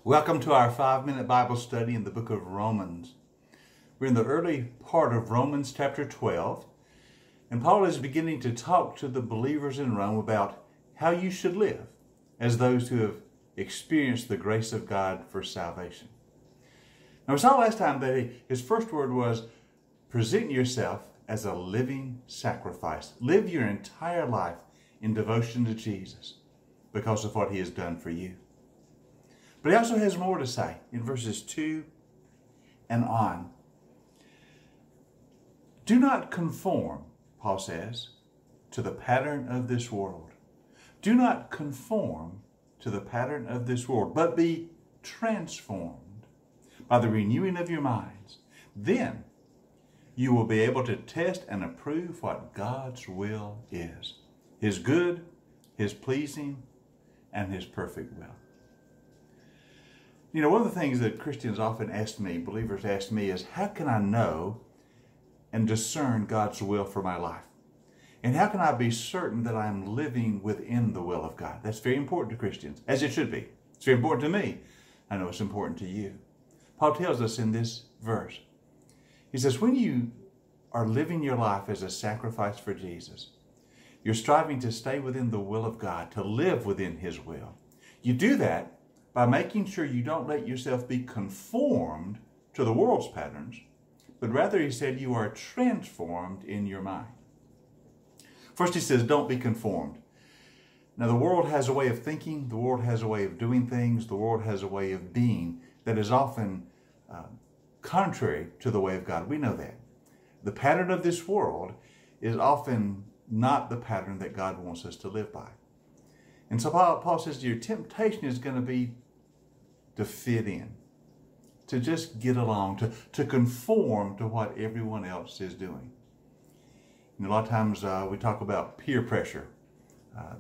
Welcome to our 5-minute Bible study in the book of Romans. We're in the early part of Romans chapter 12, and Paul is beginning to talk to the believers in Rome about how you should live as those who have experienced the grace of God for salvation. Now, we saw last time that his first word was present yourself as a living sacrifice. Live your entire life in devotion to Jesus because of what he has done for you. But he also has more to say in verses 2 and on. Do not conform, Paul says, to the pattern of this world. Do not conform to the pattern of this world, but be transformed by the renewing of your minds. Then you will be able to test and approve what God's will is. His good, his pleasing, and his perfect will. You know, one of the things that Christians often ask me, believers ask me, is how can I know and discern God's will for my life? And how can I be certain that I'm living within the will of God? That's very important to Christians, as it should be. It's very important to me. I know it's important to you. Paul tells us in this verse, he says, when you are living your life as a sacrifice for Jesus, you're striving to stay within the will of God, to live within his will. You do that by making sure you don't let yourself be conformed to the world's patterns, but rather, he said, you are transformed in your mind. First, he says, don't be conformed. Now, the world has a way of thinking, the world has a way of doing things, the world has a way of being that is often contrary to the way of God. We know that. The pattern of this world is often not the pattern that God wants us to live by. And so Paul says your temptation is going to be to fit in, to just get along, to conform to what everyone else is doing. And a lot of times we talk about peer pressure,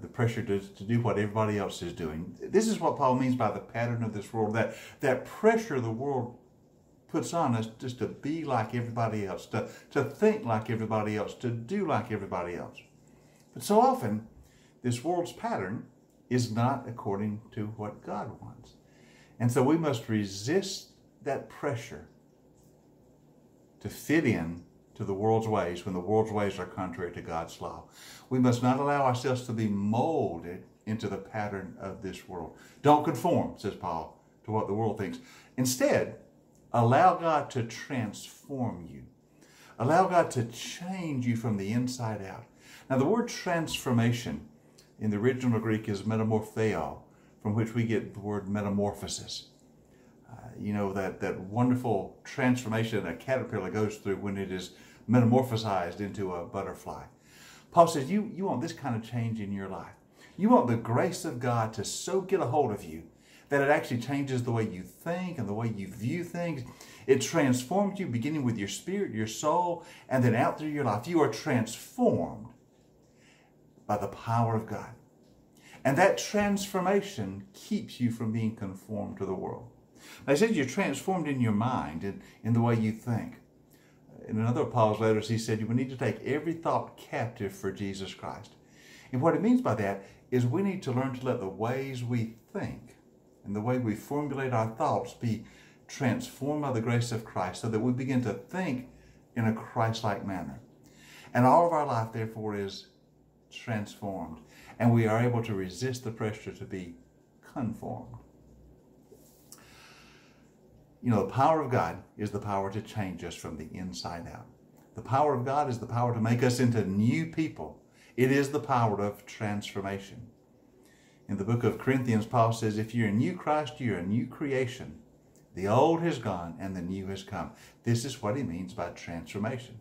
the pressure to do what everybody else is doing. This is what Paul means by the pattern of this world, that pressure the world puts on us just to be like everybody else, to think like everybody else, to do like everybody else. But so often, this world's pattern is not according to what God wants. And so we must resist that pressure to fit in to the world's ways when the world's ways are contrary to God's law. We must not allow ourselves to be molded into the pattern of this world. Don't conform, says Paul, to what the world thinks. Instead, allow God to transform you. Allow God to change you from the inside out. Now, the word transformation in the original Greek is metamorpheo, from which we get the word metamorphosis. You know, that wonderful transformation that a caterpillar goes through when it is metamorphosized into a butterfly. Paul says, you want this kind of change in your life. You want the grace of God to so get a hold of you that it actually changes the way you think and the way you view things. It transforms you, beginning with your spirit, your soul, and then out through your life. You are transformed by the power of God. And that transformation keeps you from being conformed to the world. Now, he says you're transformed in your mind and in the way you think. In another of Paul's letters, he said we need to take every thought captive for Jesus Christ. And what it means by that is we need to learn to let the ways we think and the way we formulate our thoughts be transformed by the grace of Christ so that we begin to think in a Christ-like manner. And all of our life, therefore, is transformed. And we are able to resist the pressure to be conformed. You know, the power of God is the power to change us from the inside out. The power of God is the power to make us into new people. It is the power of transformation. In the book of Corinthians, Paul says, if you're in new Christ, you're a new creation. The old has gone and the new has come. This is what he means by transformation.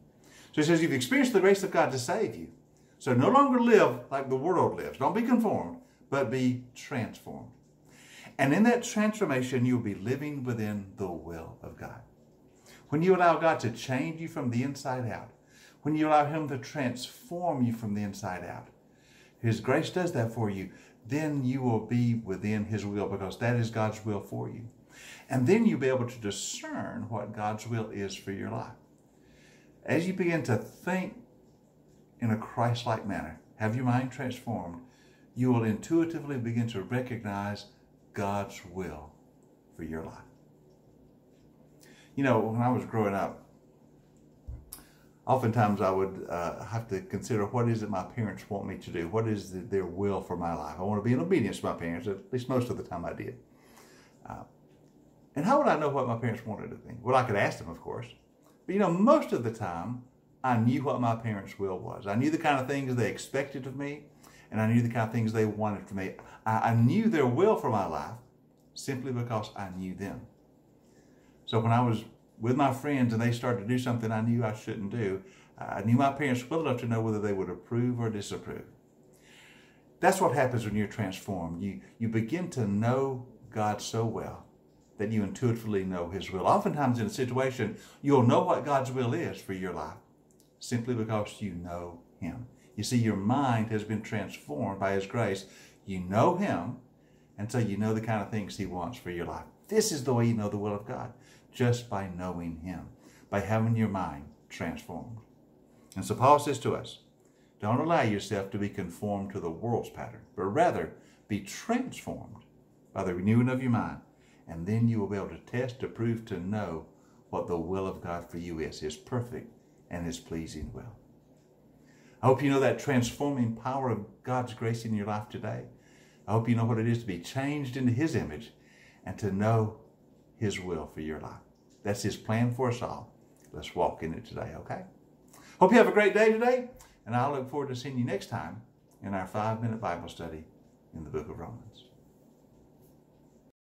So he says, you've experienced the grace of God to save you. So no longer live like the world lives. Don't be conformed, but be transformed. And in that transformation, you'll be living within the will of God. When you allow God to change you from the inside out, when you allow him to transform you from the inside out, his grace does that for you, then you will be within his will because that is God's will for you. And then you'll be able to discern what God's will is for your life. As you begin to think in a Christ-like manner, have your mind transformed, you will intuitively begin to recognize God's will for your life. You know, when I was growing up, oftentimes I would have to consider, what is it my parents want me to do? What is their will for my life? I want to be in obedience to my parents. At least most of the time I did. And how would I know what my parents wanted of me? Well, I could ask them, of course. But you know, most of the time, I knew what my parents' will was. I knew the kind of things they expected of me, and I knew the kind of things they wanted from me. I knew their will for my life simply because I knew them. So when I was with my friends and they started to do something I knew I shouldn't do, I knew my parents well enough to know whether they would approve or disapprove. That's what happens when you're transformed. You begin to know God so well that you intuitively know His will. Oftentimes in a situation, you'll know what God's will is for your life simply because you know Him. You see, your mind has been transformed by His grace. You know Him, and so you know the kind of things He wants for your life. This is the way you know the will of God, just by knowing Him, by having your mind transformed. And so Paul says to us, don't allow yourself to be conformed to the world's pattern, but rather be transformed by the renewing of your mind. And then you will be able to test, to prove, to know what the will of God for you is, His perfect and His pleasing will. I hope you know that transforming power of God's grace in your life today. I hope you know what it is to be changed into His image and to know His will for your life. That's His plan for us all. Let's walk in it today, okay? Hope you have a great day today, and I look forward to seeing you next time in our 5-minute Bible study in the book of Romans.